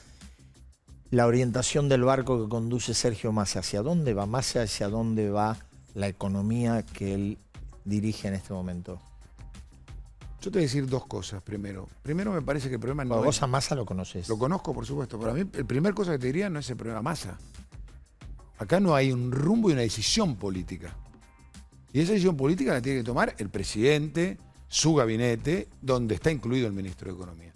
orientación del barco que conduce Sergio Massa, ¿hacia dónde va Massa? ¿Hacia dónde va la economía que él dirige en este momento? Yo te voy a decir 2 cosas primero. Primero, me parece que el problema no es... Vos a Massa lo conoces. Lo conozco, por supuesto. Pero a mí, la primera cosa que te diría no es el problema Massa. Acá no hay un rumbo y una decisión política. Y esa decisión política la tiene que tomar el presidente, su gabinete, donde está incluido el ministro de Economía.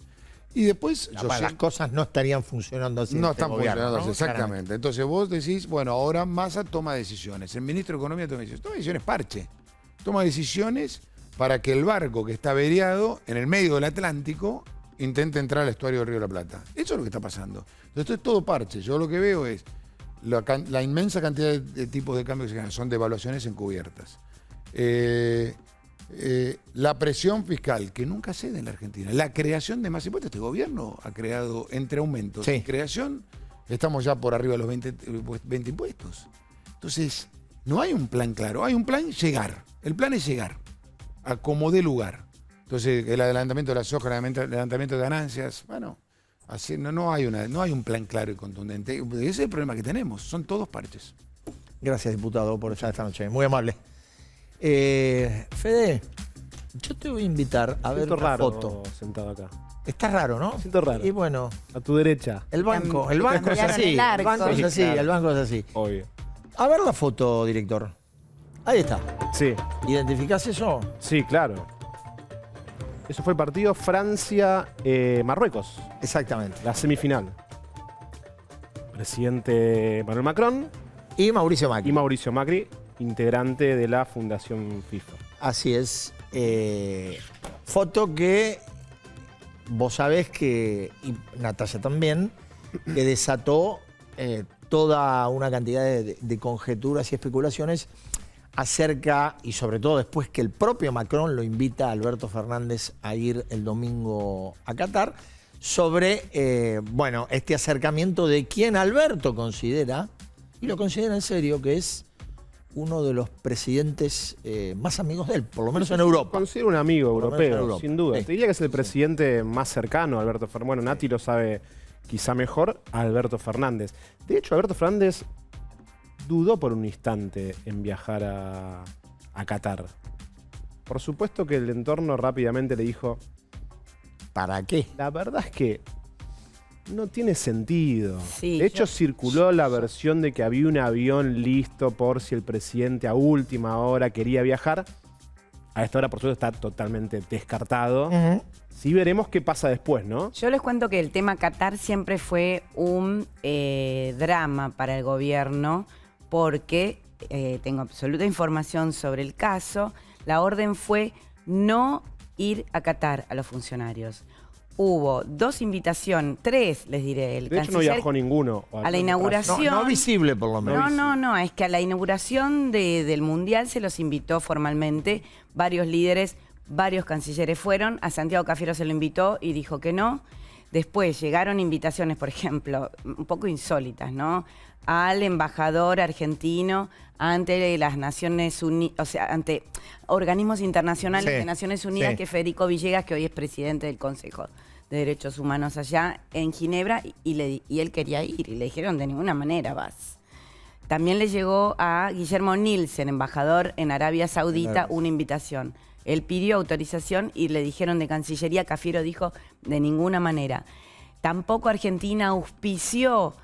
Y después... Las cosas no estarían funcionando así. No están funcionando así, ¿no? exactamente. Claramente. Entonces vos decís, bueno, ahora Massa toma decisiones. El ministro de Economía toma decisiones. Toma decisiones parche. Toma decisiones para que el barco que está averiado en el medio del Atlántico intente entrar al estuario del Río de la Plata. Eso es lo que está pasando. Entonces esto es todo parche. Yo lo que veo es la inmensa cantidad de tipos de cambios que se generan. Son devaluaciones encubiertas. La presión fiscal, que nunca cede en la Argentina. La creación de más impuestos. Este gobierno ha creado, entre aumentos y creación, estamos ya por arriba de los 20 impuestos. Entonces, no hay un plan claro. Hay un plan llegar. El plan es llegar a como dé lugar. Entonces, el adelantamiento de la soja, el adelantamiento de ganancias, bueno, así no hay un plan claro y contundente. Ese es el problema que tenemos. Son todos parches. Gracias, diputado, por estar esta noche. Muy amable. Fede, yo te voy a invitar a ver una foto. Sentado acá. Está raro, ¿no? Siento raro. Y bueno, a tu derecha. El banco es así. El banco es así. Obvio. A ver la foto, director. Ahí está. Sí. ¿Identificás eso? Sí, claro. Eso fue el partido Francia-Marruecos. Exactamente. La semifinal. Presidente Emmanuel Macron. Y Mauricio Macri. Y Mauricio Macri, integrante de la Fundación FIFA. Así es. Foto que vos sabés que, y Natalia también, que desató toda una cantidad de conjeturas y especulaciones acerca, y sobre todo después que el propio Macron lo invita a Alberto Fernández a ir el domingo a Qatar, sobre, bueno, este acercamiento de quien Alberto considera, y lo considera en serio, que es uno de los presidentes más amigos de él, por lo menos en Europa. Considero un amigo europeo, sin duda. Sí. Te diría que es el presidente más cercano a Alberto Fernández. Bueno, Nati lo sabe quizá mejor, a Alberto Fernández. De hecho, Alberto Fernández dudó por un instante en viajar a Qatar. Por supuesto que el entorno rápidamente le dijo, ¿para qué? La verdad es que no tiene sentido. Sí, de hecho, circuló la versión de que había un avión listo por si el presidente a última hora quería viajar. A esta hora, por supuesto, está totalmente descartado. Sí veremos qué pasa después, ¿no? Yo les cuento que el tema Qatar siempre fue un drama para el gobierno porque tengo absoluta información sobre el caso. La orden fue no ir a Qatar a los funcionarios. Hubo 2 invitaciones, 3 les diré. De hecho no viajó ninguno. A la inauguración. No visible por lo menos. No, es que a la inauguración del Mundial se los invitó formalmente. Varios líderes, varios cancilleres fueron. A Santiago Cafiero se lo invitó y dijo que no. Después llegaron invitaciones, por ejemplo, un poco insólitas, ¿no? Al embajador argentino ante las Naciones Unidas, o sea, ante organismos internacionales de Naciones Unidas, que es Federico Villegas, que hoy es presidente del Consejo de Derechos Humanos allá en Ginebra, y él quería ir, y le dijeron, de ninguna manera vas. También le llegó a Guillermo Nielsen, embajador en Arabia Saudita, una invitación. Él pidió autorización y le dijeron de Cancillería, Cafiero dijo, de ninguna manera. Tampoco Argentina auspició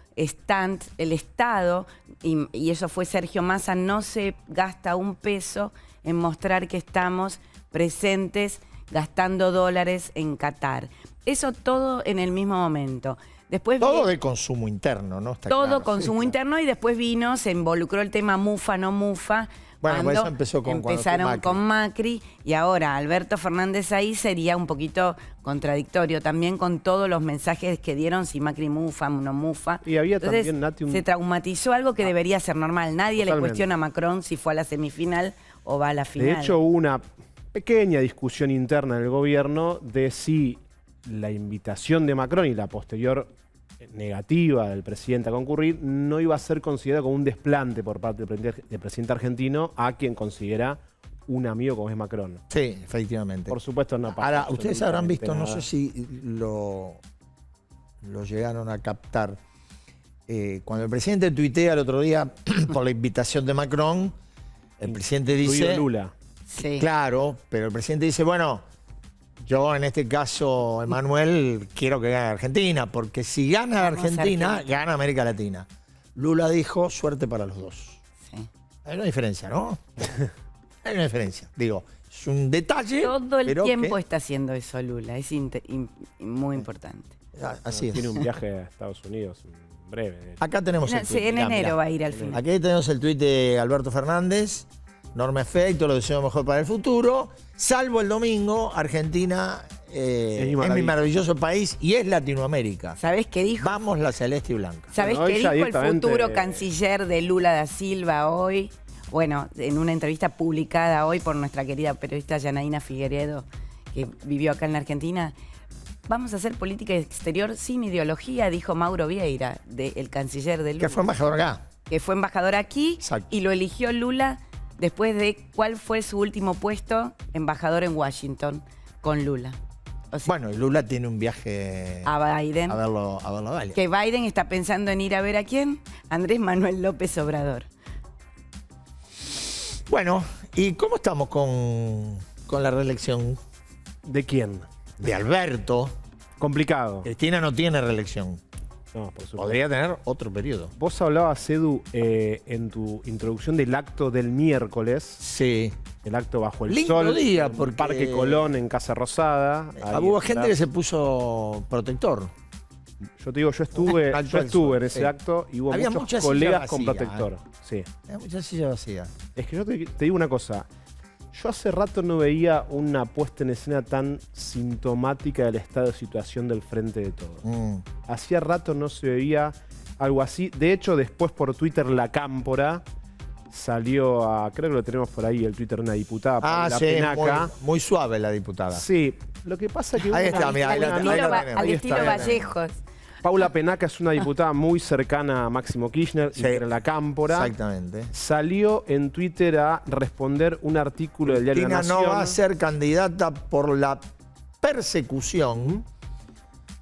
el Estado, y eso fue Sergio Massa, no se gasta un peso en mostrar que estamos presentes gastando dólares en Qatar. Eso todo en el mismo momento. Después todo de consumo interno, ¿no? Está todo claro. consumo interno, y después se involucró el tema mufa, no mufa. Bueno, pues cuando eso empezó con empezaron con Macri, y ahora Alberto Fernández ahí sería un poquito contradictorio también con todos los mensajes que dieron, si Macri mufa, no mufa. Y había Entonces, también, Nati, se traumatizó algo que debería ser normal. Nadie Totalmente. le cuestiona a Macron si fue a la semifinal o va a la final. De hecho, hubo una pequeña discusión interna en el gobierno de si la invitación de Macron y la posterior negativa del presidente a concurrir no iba a ser considerada como un desplante por parte del presidente argentino a quien considera un amigo como es Macron. Sí, efectivamente. Por supuesto no pasa. Ahora, ustedes habrán visto, no nada. sé si lo llegaron a captar, cuando el presidente tuitea el otro día por la invitación de Macron, el presidente Incluido dice... Lula. Sí. Claro, pero el presidente dice, bueno, yo en este caso, Emmanuel, quiero que gane Argentina, porque si gana Vamos Argentina, Argentina. gana América Latina. Lula dijo, suerte para los dos. Sí. Hay una diferencia, ¿no? Hay una diferencia. Digo, es un detalle. Todo el pero tiempo que- está haciendo eso Lula, es muy importante. Así es. Tiene un viaje a Estados Unidos en breve. de hecho. Acá tenemos el Sí, tuit. en Mirá, enero mirá. va a ir al fin. Aquí tenemos el tuit de Alberto Fernández. Enorme efecto, lo deseo mejor para el futuro. Salvo el domingo, Argentina es mi maravilla. maravilloso país y es Latinoamérica. ¿Sabés qué dijo? Vamos la celeste y blanca. ¿Sabés Bueno, qué hoy ya dijo el directamente- futuro canciller de Lula da Silva hoy? Bueno, en una entrevista publicada hoy por nuestra querida periodista Yanaína Figueredo, que vivió acá en la Argentina. Vamos a hacer política exterior sin ideología, dijo Mauro Vieira, el canciller de Lula. Que fue embajador acá. Que fue embajador aquí. Exacto. Y lo eligió Lula después de cuál fue su último puesto, embajador en Washington, con Lula. O sea, Bueno, y Lula tiene un viaje a Biden. a verlo a Valle. Que Biden está pensando en ir a ver a quién? Andrés Manuel López Obrador. Bueno, ¿y cómo estamos con la reelección ¿De quién? de Alberto? Complicado. Cristina no tiene reelección. No, por supuesto. Podría tener otro periodo. Vos hablabas, Edu, en tu introducción del acto del miércoles, Sí. el acto bajo el Lindo sol, día, en porque- Parque Colón, en Casa Rosada. Ahí Hubo está. gente que se puso protector. Yo te digo, yo estuve Alto del en sol, ese sí. acto y hubo Había muchos muchas colegas sillas con vacías, protector. Sí. Hay mucha silla vacía. Es que yo te digo una cosa. Yo hace rato no veía una puesta en escena tan sintomática del estado de situación del Frente de Todos. Hacía rato no se veía algo así. De hecho, después por Twitter La Cámpora salió a... Creo que lo tenemos por ahí, el Twitter de una diputada, Paula Sí, Penaca. muy suave la diputada. Sí, lo que pasa es que... Ahí hubo está, una- mira, ahí la- Al ahí estilo, la Va- tenemos. al Ahí estilo está. Vallejos. Paula Penaca es una diputada muy cercana a Máximo Kirchner y Sí. de La Cámpora. Exactamente. Salió en Twitter a responder un artículo del diario La Cristina Nación. no va a ser candidata por la persecución,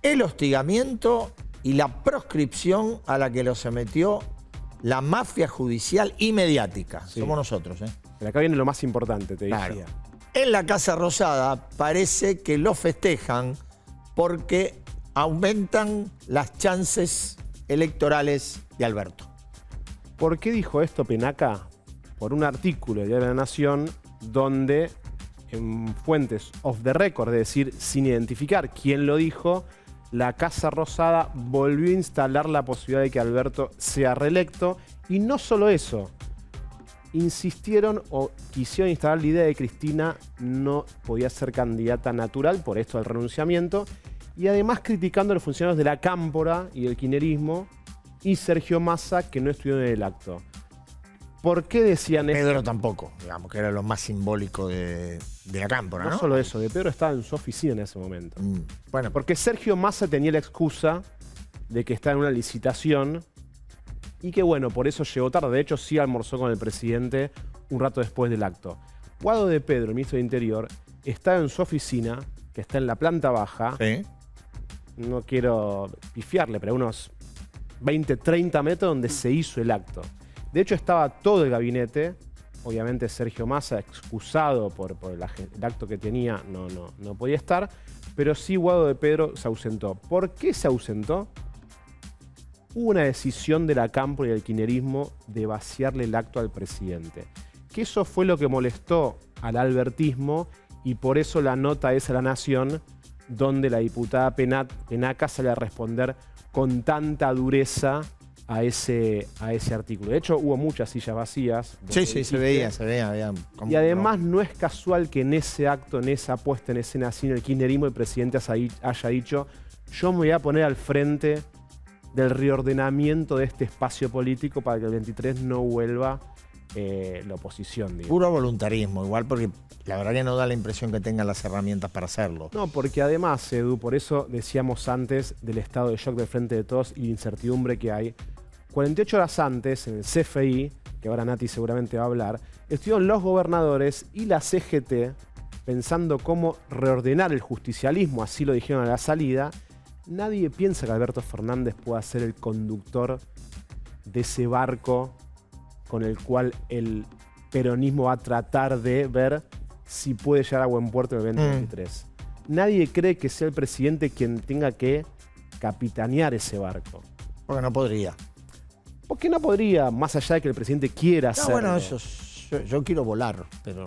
el hostigamiento y la proscripción a la que lo sometió la mafia judicial y mediática. Sí. Somos nosotros, ¿eh? Pero acá viene lo más importante, te Claro. decía. En la Casa Rosada parece que lo festejan porque aumentan las chances electorales de Alberto. ¿Por qué dijo esto Penaca? Por un artículo del diario La Nación donde en fuentes off the record, es decir, sin identificar quién lo dijo, la Casa Rosada volvió a instalar la posibilidad de que Alberto sea reelecto. Y no solo eso, insistieron o quisieron instalar la idea de que Cristina no podía ser candidata natural, por esto del renunciamiento, y además criticando a los funcionarios de la Cámpora y del kirchnerismo y Sergio Massa, que no estuvieron en el acto. ¿Por qué decían esto? Pedro tampoco, digamos, que era lo más simbólico de la Cámpora, ¿no? No solo eso, de Pedro estaba en su oficina en ese momento. Bueno, Porque Sergio Massa tenía la excusa de que está en una licitación y que bueno, por eso llegó tarde. De hecho, sí almorzó con el presidente un rato después del acto. Guado de Pedro, el ministro de Interior, está en su oficina, que está en la planta baja. sí. No quiero pifiarle, pero unos 20, 30 metros donde se hizo el acto. De hecho, estaba todo el gabinete. Obviamente Sergio Massa, excusado por el acto que tenía, no podía estar. Pero sí Guado de Pedro se ausentó. ¿Por qué se ausentó? hubo una decisión de la Cámpora y del kirchnerismo de vaciarle el acto al presidente. Que eso fue lo que molestó al albertismo y por eso la nota es a La Nación, donde la diputada Penaca sale a responder con tanta dureza a ese artículo. De hecho, hubo muchas sillas vacías. Sí, se veía. Y además no es casual que en ese acto, en esa puesta en escena, sin el kirchnerismo, el presidente haya dicho: yo me voy a poner al frente del reordenamiento de este espacio político para que el 23 no vuelva la oposición. Digamos. Puro voluntarismo, igual, porque la verdad que no da la impresión que tengan las herramientas para hacerlo. No, porque además, Edu, por eso decíamos antes del estado de shock del Frente de Todos y la incertidumbre que hay. 48 horas antes, en el CFI, que ahora Nati seguramente va a hablar, estuvieron los gobernadores y la CGT pensando cómo reordenar el justicialismo, así lo dijeron a la salida. Nadie piensa que Alberto Fernández pueda ser el conductor de ese barco con el cual el peronismo va a tratar de ver si puede llegar a buen puerto en el 2023. Nadie cree que sea el presidente quien tenga que capitanear ese barco. Porque no podría. Porque no podría, más allá de que el presidente quiera hacerlo. Bueno, yo quiero volar, pero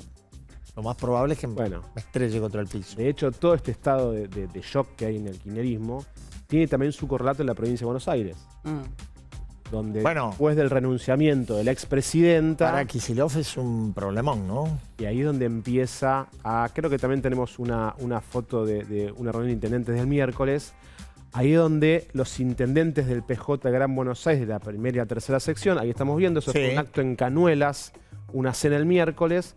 lo más probable es que me estrelle contra el piso. De hecho, todo este estado de shock que hay en el kirchnerismo tiene también su correlato en la provincia de Buenos Aires. Donde después del renunciamiento de la expresidenta... Para Kicillof es un problemón, ¿no? Y ahí es donde empieza a... Creo que también tenemos una foto de una reunión de intendentes del miércoles. Ahí es donde los intendentes del PJ de Gran Buenos Aires, de la primera y la tercera sección, ahí estamos viendo, eso fue un acto en Canuelas, una cena el miércoles,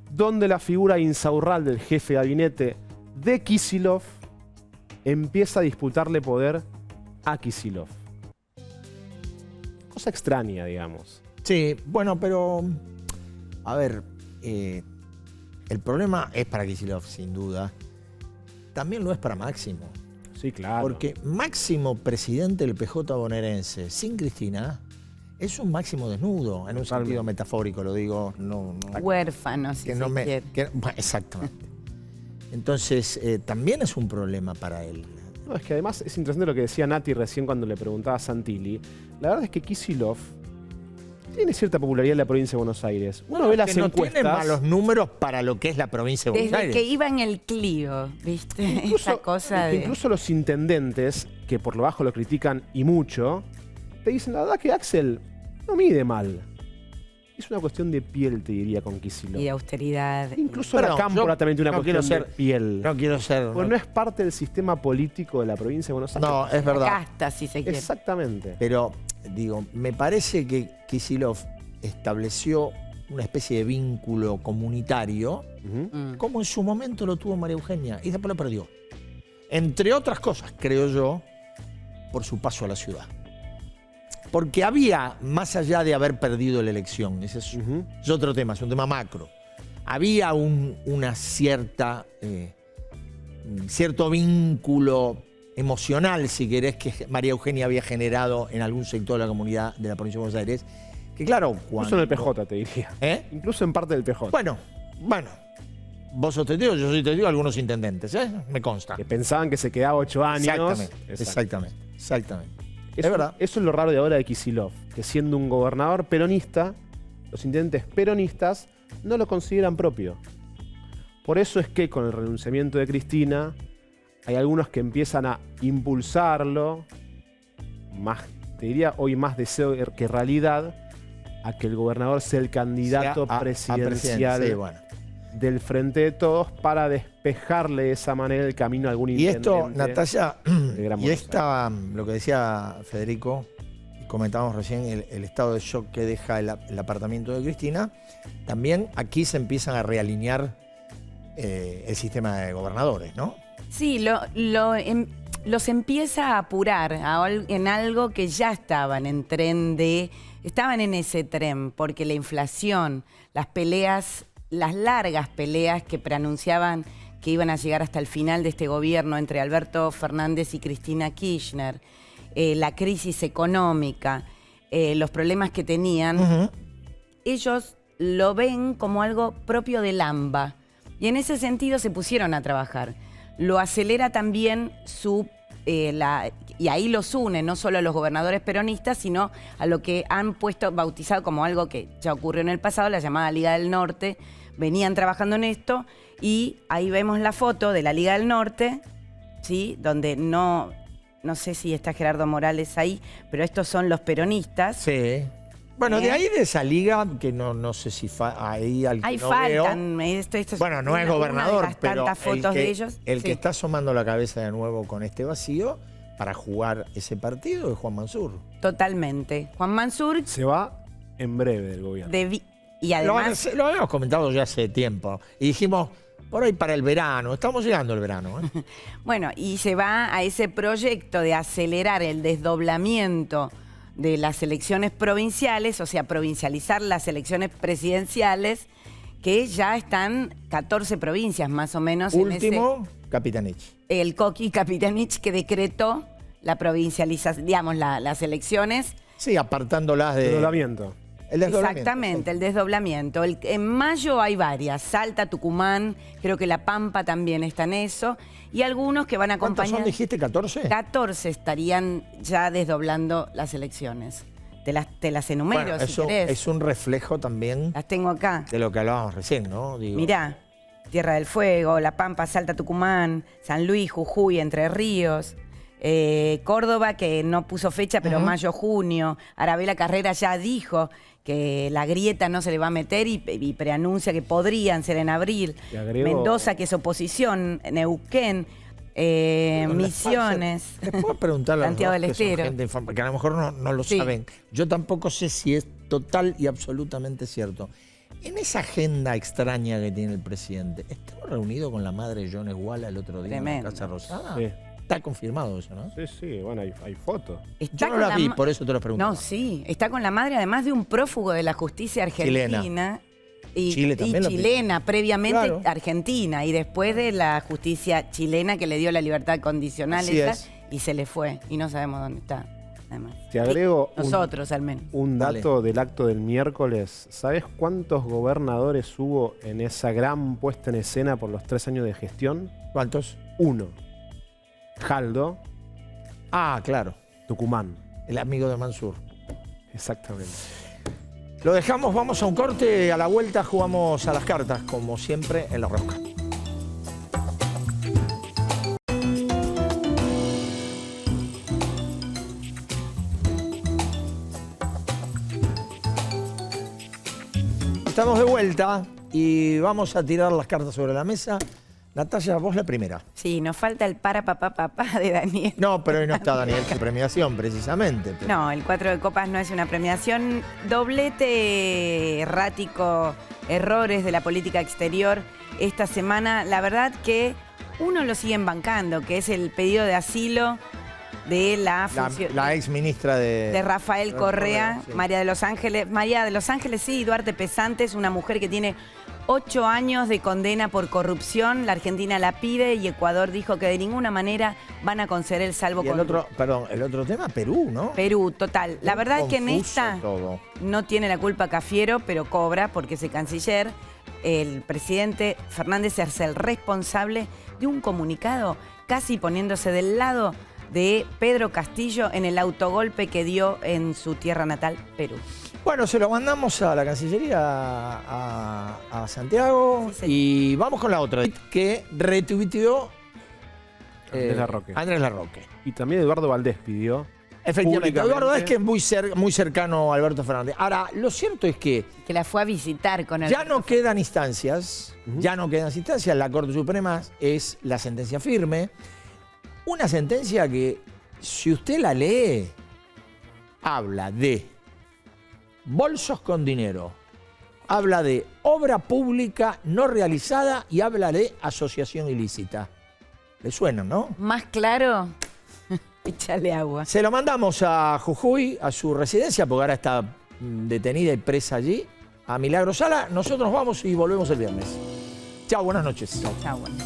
donde la figura insaurral del jefe de gabinete de Kicillof empieza a disputarle poder a Kicillof. Cosa extraña, digamos. Sí, bueno, pero... A ver, el problema es para Kicillof, sin duda. También lo es para Máximo. Sí, claro. Porque Máximo, presidente del PJ bonaerense, sin Cristina, es un Máximo desnudo, en un sentido metafórico, lo digo. Huérfano, si se quiere. Exactamente. Entonces, también es un problema para él. No, es que además es interesante lo que decía Nati recién cuando le preguntaba a Santilli. La verdad es que Kicillof tiene cierta popularidad en la provincia de Buenos Aires. Uno ve las encuestas. No tiene malos números para lo que es la provincia de Buenos Aires. Desde que iba en el Clio, ¿viste? Esa cosa de... Incluso los intendentes, que por lo bajo lo critican y mucho, te dicen, la verdad que Axel no mide mal. Es una cuestión de piel, te diría, con Kicillof. Y de austeridad. Incluso la Cámpora también tiene una cuestión de piel. No quiero ser... Porque no es parte del sistema político de la provincia de Buenos Aires. No, es verdad. Casta, si se quiere. Exactamente. Pero, digo, me parece que Kicillof estableció una especie de vínculo comunitario, como en su momento lo tuvo María Eugenia, y después lo perdió. Entre otras cosas, creo yo, por su paso a la ciudad. Porque había, más allá de haber perdido la elección, ese es otro tema, es un tema macro, había una cierto vínculo emocional, si querés, que María Eugenia había generado en algún sector de la comunidad de la provincia de Buenos Aires. Que claro, incluso en el PJ, te diría. Incluso en parte del PJ. Bueno. Vos sos testigo, yo soy testigo de algunos intendentes, me consta. Que pensaban que se quedaba 8 años. Exactamente. Es verdad. Eso es lo raro de ahora de Kicillof, que siendo un gobernador peronista, los intendentes peronistas no lo consideran propio. Por eso es que con el renunciamiento de Cristina, hay algunos que empiezan a impulsarlo, más, te diría hoy más deseo que realidad, a que el gobernador sea el candidato presidencial del Frente de Todos para despejarle de esa manera el camino a algún intendente. Y esto, Natalia, lo que decía Federico, comentábamos recién, el estado de shock que deja el apartamiento de Cristina, también aquí se empiezan a realinear el sistema de gobernadores, ¿no? Sí, los empieza a apurar en algo que ya estaban estaban en ese tren, porque la inflación, las largas peleas que preanunciaban que iban a llegar hasta el final de este gobierno entre Alberto Fernández y Cristina Kirchner, la crisis económica, los problemas que tenían, ellos lo ven como algo propio del AMBA. Y en ese sentido se pusieron a trabajar. Lo acelera también y ahí los une, no solo a los gobernadores peronistas, sino a lo que han bautizado como algo que ya ocurrió en el pasado, la llamada Liga del Norte. Venían trabajando en esto y ahí vemos la foto de la Liga del Norte, ¿sí? Donde no sé si está Gerardo Morales ahí, pero estos son los peronistas. Sí. Bueno, de ahí de esa liga, que no sé si ahí al que Ahí no faltan. veo. Esto Bueno, no es gobernador, una de las pero tantas fotos de ellos. el que Sí. está asomando la cabeza de nuevo con este vacío para jugar ese partido es Juan Mansur. Totalmente. Juan Mansur Se va en breve del gobierno. y además... Lo habíamos comentado ya hace tiempo y dijimos, por ahí para el verano, estamos llegando al verano. Bueno, y se va a ese proyecto de acelerar el desdoblamiento de las elecciones provinciales, o sea, provincializar las elecciones presidenciales, que ya están 14 provincias más o menos. Último, Capitanich. El Coqui Capitanich, que decretó la provincialización, digamos, las elecciones. Sí, apartándolas de... Desdoblamiento. El desdoblamiento. Exactamente, el desdoblamiento. En mayo hay varias, Salta, Tucumán, creo que La Pampa también está en eso, y algunos que van a ¿Cuántos acompañar... son, dijiste, 14? 14 estarían ya desdoblando las elecciones. Te las enumero, Bueno, si eso querés. es un reflejo también Las tengo acá. de lo que hablábamos recién, ¿no? Digo, Mirá, Tierra del Fuego, La Pampa, Salta, Tucumán, San Luis, Jujuy, Entre Ríos, Córdoba, que no puso fecha, pero mayo, junio. Arabela Carrera ya dijo que la grieta no se le va a meter y preanuncia que podrían ser en abril. Y agrego- Mendoza, que es oposición, Neuquén, Misiones. Les puedo preguntarle a los Santiago dos, del que son Estero. gente que a lo mejor no lo Sí. saben. Yo tampoco sé si es total y absolutamente cierto. En esa agenda extraña que tiene el presidente, ¿estaba reunido con la madre de John Esguala el otro día Tremendo. en la Casa Rosada? Sí. Está confirmado eso, ¿no? Sí, bueno, hay fotos. Está Yo no con la vi, ma- por eso te lo pregunto. No, sí, está con la madre, además de un prófugo de la justicia argentina. Y Chile también lo chilena, previamente Claro. argentina, y después de la justicia chilena que le dio la libertad condicional Así esa, es. y se le fue, y no sabemos dónde está. Además. Te agrego Nosotros, al menos. un Dale. dato del acto del miércoles. ¿Sabes cuántos gobernadores hubo en esa gran puesta en escena por los 3 años de gestión? ¿Cuántos? 1. Jaldo, Ah, claro. Tucumán. El amigo de Mansur. Exactamente. Lo dejamos, vamos a un corte. A la vuelta jugamos a las cartas, como siempre, en La Rosca. Estamos de vuelta y vamos a tirar las cartas sobre la mesa. Natalia, vos la primera. Sí, nos falta el para papá papá de Daniel. No, pero hoy no está Daniel, su premiación, precisamente. Pero- No, el 4 de copas no es una premiación. Doblete errático, errores de la política exterior esta semana. La verdad que uno lo siguen bancando, que es el pedido de asilo de La ex ministra de Rafael Correa, sí. María de los Ángeles, sí, Duarte Pesantes, una mujer que tiene 8 años de condena por corrupción. La Argentina la pide y Ecuador dijo que de ninguna manera van a conceder el Y el salvoconducto. otro, perdón, el otro tema, Perú, ¿no? Perú, total. La verdad es que en Confuso esta todo. no tiene la culpa Cafiero, pero cobra porque es el canciller. El presidente Fernández se hace el responsable de un comunicado casi poniéndose del lado de Pedro Castillo en el autogolpe que dio en su tierra natal, Perú. Bueno, se lo mandamos a la Cancillería, a Santiago, Sí, señor. y vamos con la otra, que retuiteó Andrés Larroque. Andrés Larroque. Y también Eduardo Valdés pidió. Efectivamente, Públicamente. Eduardo es que es muy cercano a Alberto Fernández. Ahora, lo cierto es que Que la fue a visitar con el... ya no quedan instancias, la Corte Suprema es la sentencia firme. Una sentencia que, si usted la lee, habla de bolsos con dinero, habla de obra pública no realizada y habla de asociación ilícita. ¿Le suena, no? Más claro, échale agua. Se lo mandamos a Jujuy, a su residencia, porque ahora está detenida y presa allí, a Milagro Sala. Nosotros vamos y volvemos el viernes. Chao, buenas noches. Chau, bueno.